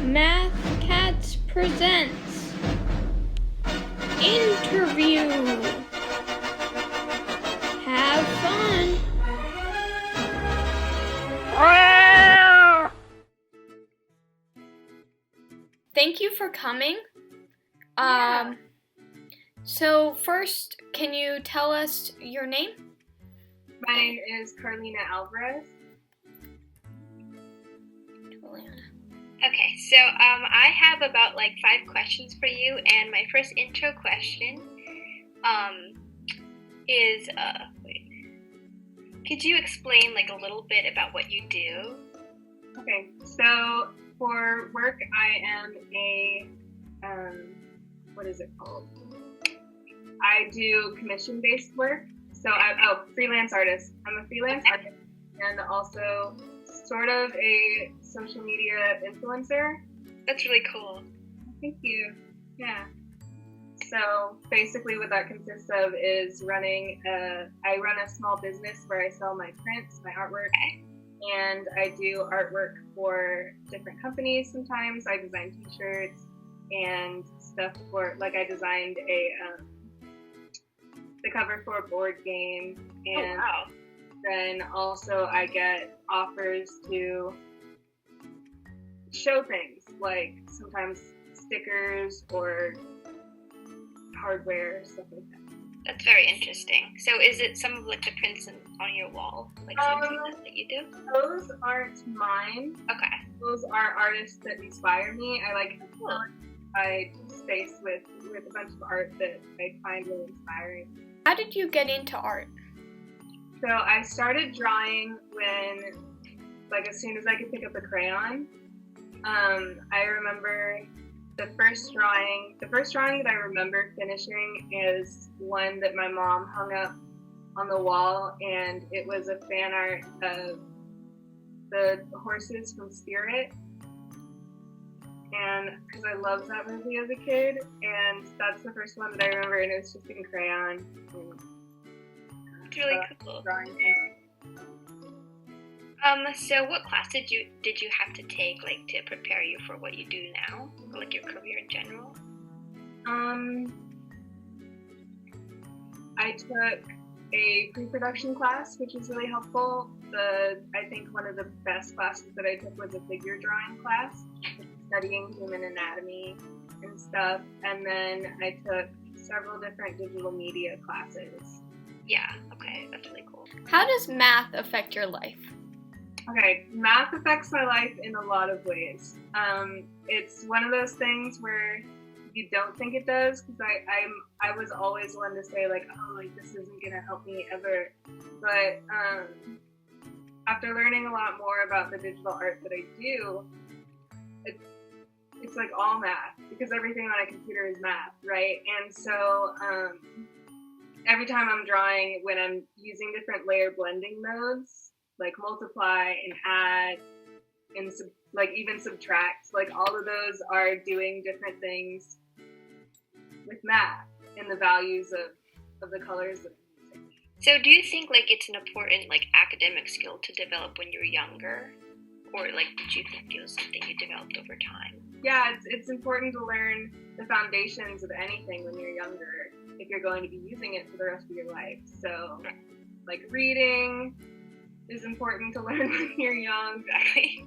Math Cats presents Interview. Have fun. Thank you for coming. So first, can you tell us your name? My name is Carolina Alvarez. Okay, so I have about 5 questions for you, and my first intro question is, could you explain a little bit about what you do? Okay, so for work I am a, what is it called? I do commission-based work, so freelance artist. I'm a freelance artist and also sort of a social media influencer. That's really cool. Thank you. Yeah. So basically what that consists of is I run a small business where I sell my prints, my artwork, and I do artwork for different companies sometimes. I design t-shirts and stuff for, I designed the cover for a board game, and then also I get offers to show things, sometimes stickers or hardware, stuff like that. That's very interesting. So is it some of the prints on your wall, something that you do? Those aren't mine. Okay. Those are artists that inspire me. I space with a bunch of art that I find really inspiring. How did you get into art? So I started drawing when, as soon as I could pick up a crayon. I remember the first drawing that I remember finishing is one that my mom hung up on the wall, and it was a fan art of the horses from Spirit. And because I loved that movie as a kid, and that's the first one that I remember, and it was just in crayon. It's really cool. So what class did you have to take to prepare you for what you do now, or your career in general? I took a pre-production class, which was really helpful. I think one of the best classes that I took was a figure drawing class, studying human anatomy and stuff. And then I took several different digital media classes. Yeah, okay, that's really cool. How does math affect your life? Okay, math affects my life in a lot of ways. It's one of those things where you don't think it does, because I was always one to say this isn't gonna help me ever. But after learning a lot more about the digital art that I do, it's all math, because everything on a computer is math, right? And so every time I'm drawing, when I'm using different layer blending modes, like multiply and add and even subtract, all of those are doing different things with math and the values of the colors that I'm using. So do you think it's an important academic skill to develop when you're younger, or did you think it was something you developed over time? Yeah, it's important to learn the foundations of anything when you're younger if you're going to be using it for the rest of your life. So reading is important to learn when you're young. Exactly.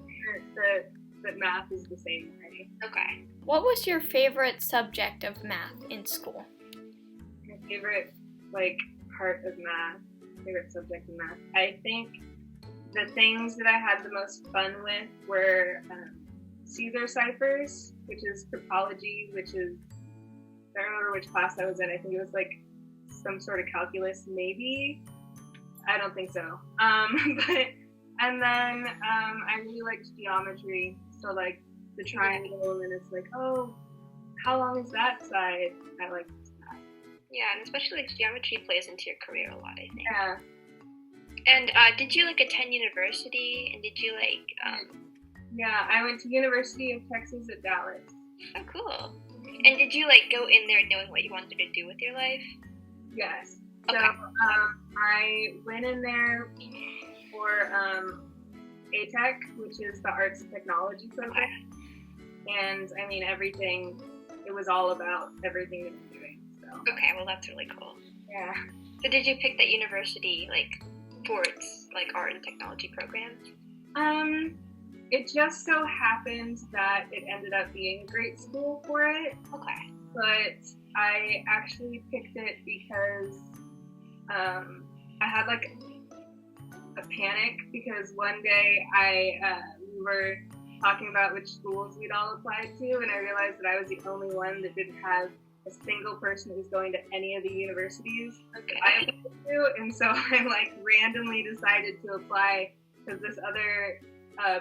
That math is the same way. Okay. What was your favorite subject of math in school? My favorite part of math, favorite subject in math, I think the things that I had the most fun with were Caesar ciphers, which is cryptology, which is, I don't remember which class I was in. I think it was some sort of calculus, maybe. I don't think so. And then I really liked geometry. So the triangle, and it's how long is that side? I liked that. Yeah, and especially geometry plays into your career a lot, I think. Yeah. And did you attend university? And did you Yeah, I went to University of Texas at Dallas. Oh, cool. And did you go in there knowing what you wanted to do with your life? Yes. Okay. So I went in there for ATech, which is the Arts and Technology program. And I mean, everything, it was all about everything that I'm doing. So, Okay, well that's really cool. yeah. So did you pick that university like for its like art and technology program? It just so happened that it ended up being a great school for it. Okay. But I actually picked it because I had like a panic because one day we were talking about which schools we'd all applied to, and I realized that I was the only one that didn't have a single person who was going to any of the universities Okay. I applied to, and so I like randomly decided to apply because this other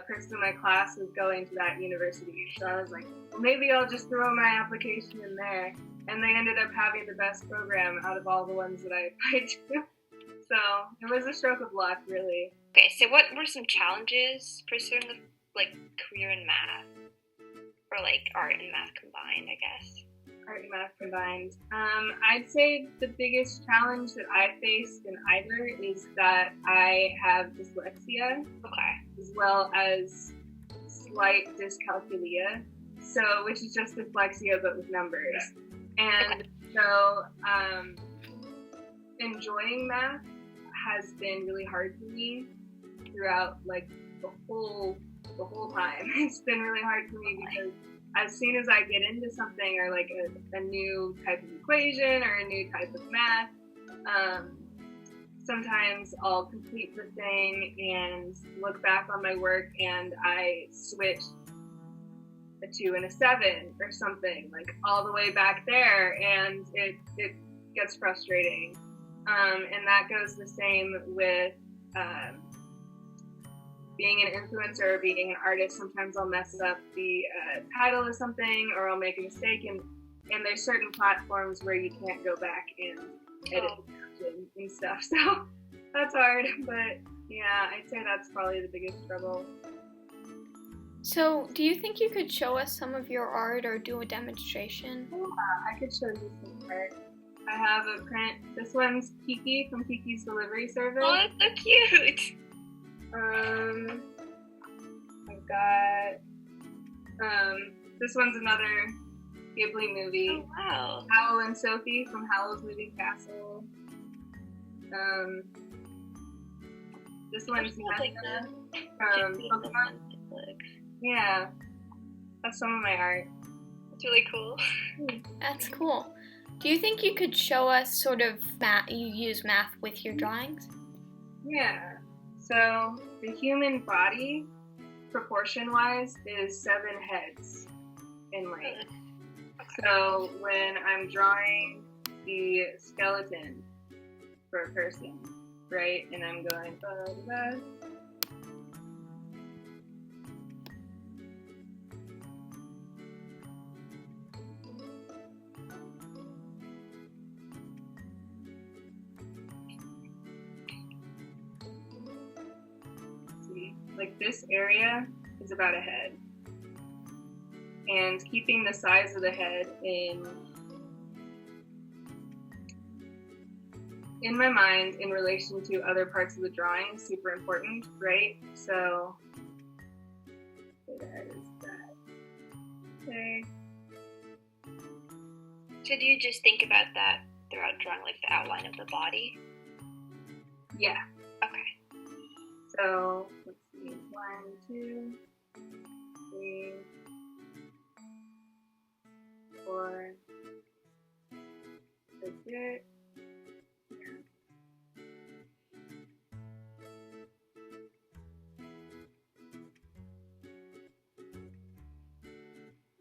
person in my class was going to that university. So I was like, well, maybe I'll just throw my application in there. And they ended up having the best program out of all the ones that I applied to. So it was a stroke of luck, really. Okay, so what were some challenges pursuing a like career in math? Or like art and math combined, I guess. Art and math combined. I'd say the biggest challenge that I faced in either is that I have dyslexia, Okay. as well as slight dyscalculia, so which is just dyslexia but with numbers. And so enjoying math has been really hard for me throughout like the whole time. It's been really hard for me because as soon as I get into something or like a new type of equation or a new type of math, sometimes I'll complete the thing and look back on my work and I switch a 2 and a 7 or something, like all the way back there, and it gets frustrating. And that goes the same with being an influencer or being an artist. Sometimes I'll mess up the title of something, or I'll make a mistake, and there's certain platforms where you can't go back and edit and stuff. So that's hard, but yeah, I'd say that's probably the biggest struggle. So, do you think you could show us some of your art or do a demonstration? Yeah, I could show you some art. I have a print. This one's Kiki from Kiki's Delivery Service. Oh, that's so cute. I've got this one's another Ghibli movie. Oh, wow. Howl and Sophie from Howl's Moving Castle. This one's Like Nesta the from Pokemon. Yeah, that's some of my art. It's really cool. That's cool. Do you think you could show us sort of you use math with your drawings? Yeah. So the human body, proportion-wise, is 7 heads in length. So when I'm drawing the skeleton for a person, right, and I'm going, like this area is about a head, and keeping the size of the head in my mind in relation to other parts of the drawing is super important, right? So that is that. Okay. So do you just think about that throughout drawing like the outline of the body? Yeah. Okay. So let's see, 1, 2, 3, 4. That's it.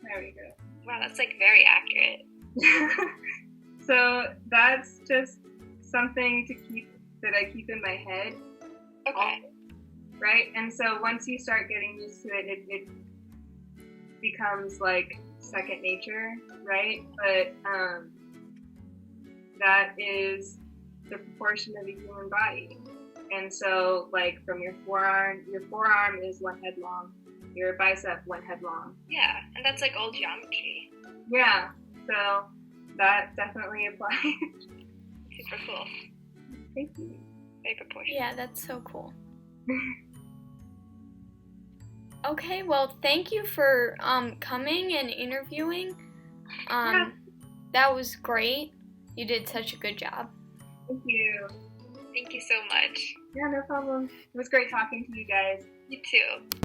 There we go. Wow, that's like very accurate. So that's just something that I keep in my head. Okay. Right? And so once you start getting used to it, it becomes like second nature, right? But that is the proportion of a human body. And so like from your forearm is 1 head long. Your bicep 1 head long. Yeah, and that's like all geometry. Yeah, so that definitely applies. Super cool. Thank you. Very proportional. Yeah, that's so cool. Okay, well, thank you for coming and interviewing. Yeah. That was great. You did such a good job. Thank you. Thank you so much. Yeah, no problem. It was great talking to you guys. You too.